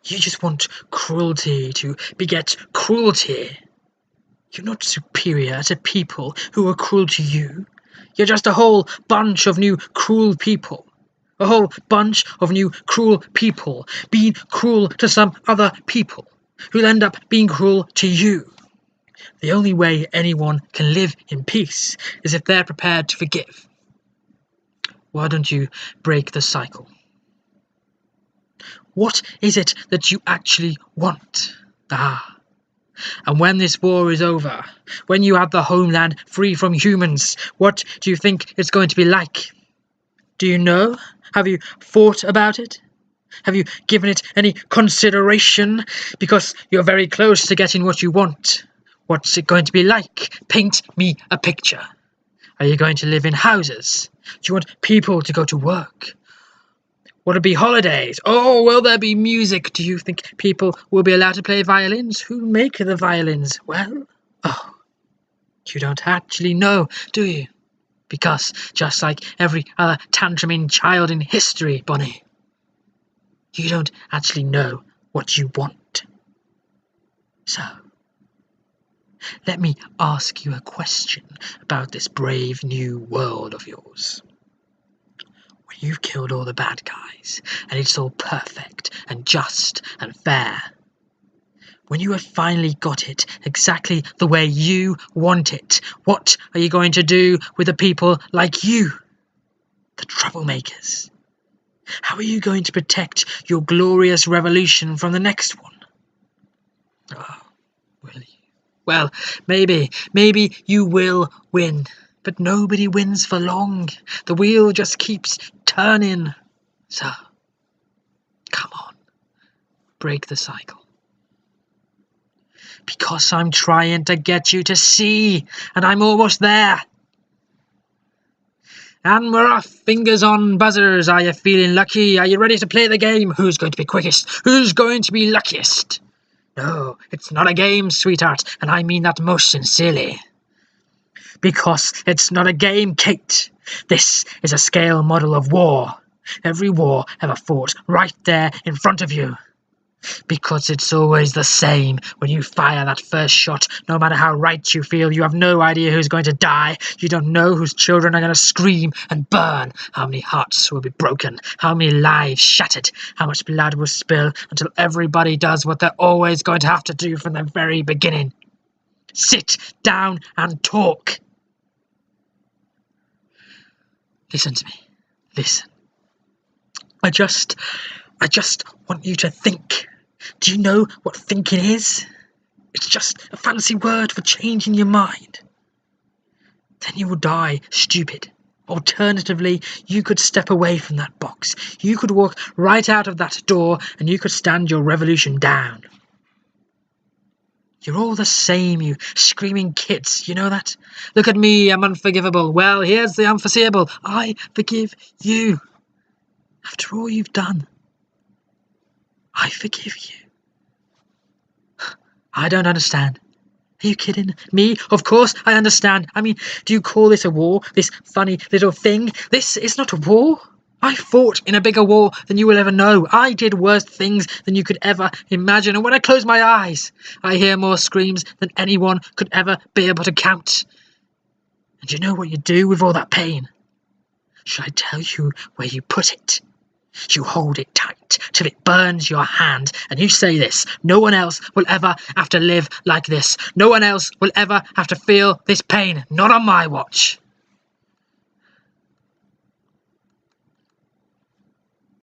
You just want cruelty to beget cruelty. You're not superior to people who are cruel to you. You're just a whole bunch of new cruel people. A whole bunch of new cruel people being cruel to some other people who'll end up being cruel to you. The only way anyone can live in peace is if they're prepared to forgive. Why don't you break the cycle? What is it that you actually want? And when this war is over, when you have the homeland free from humans, what do you think it's going to be like? Do you know? Have you thought about it? Have you given it any consideration? Because you're very close to getting what you want. What's it going to be like? Paint me a picture. Are you going to live in houses? Do you want people to go to work? Will it be holidays? Oh, will there be music? Do you think people will be allowed to play violins? Who make the violins? Well, you don't actually know, do you? Because, just like every other tantruming child in history, Bonnie, you don't actually know what you want. So, let me ask you a question about this brave new world of yours. When you've killed all the bad guys, and it's all perfect and just and fair, when you have finally got it exactly the way you want it, what are you going to do with the people like you? The troublemakers. How are you going to protect your glorious revolution from the next one? Oh, will you? Well, maybe you will win, but nobody wins for long. The wheel just keeps turning. So, come on, break the cycle. Because I'm trying to get you to see, and I'm almost there. And we're off, fingers on buzzers. Are you feeling lucky? Are you ready to play the game? Who's going to be quickest? Who's going to be luckiest? No, it's not a game, sweetheart, and I mean that most sincerely. Because it's not a game, Kate. This is a scale model of war. Every war ever fought right there in front of you. Because it's always the same. When you fire that first shot, no matter how right you feel, you have no idea who's going to die. You don't know whose children are going to scream and burn, how many hearts will be broken, how many lives shattered, how much blood will spill, until everybody does what they're always going to have to do from the very beginning. Sit down and talk. Listen to me. Listen. I just want you to think. Do you know what thinking is? It's just a fancy word for changing your mind. Then you will die stupid. Alternatively, you could step away from that box. You could walk right out of that door and you could stand your revolution down. You're all the same, you screaming kids, you know that? Look at me, I'm unforgivable. Well, here's the unforeseeable. I forgive you. After all you've done, I forgive you. I don't understand. Are you kidding me? Of course I understand. I mean, do you call this a war? This funny little thing? This is not a war. I fought in a bigger war than you will ever know. I did worse things than you could ever imagine. And when I close my eyes, I hear more screams than anyone could ever be able to count. And do you know what you do with all that pain? Should I tell you where you put it? You hold it tight till it burns your hand, and you say this: no one else will ever have to live like this. No one else will ever have to feel this pain. Not on my watch.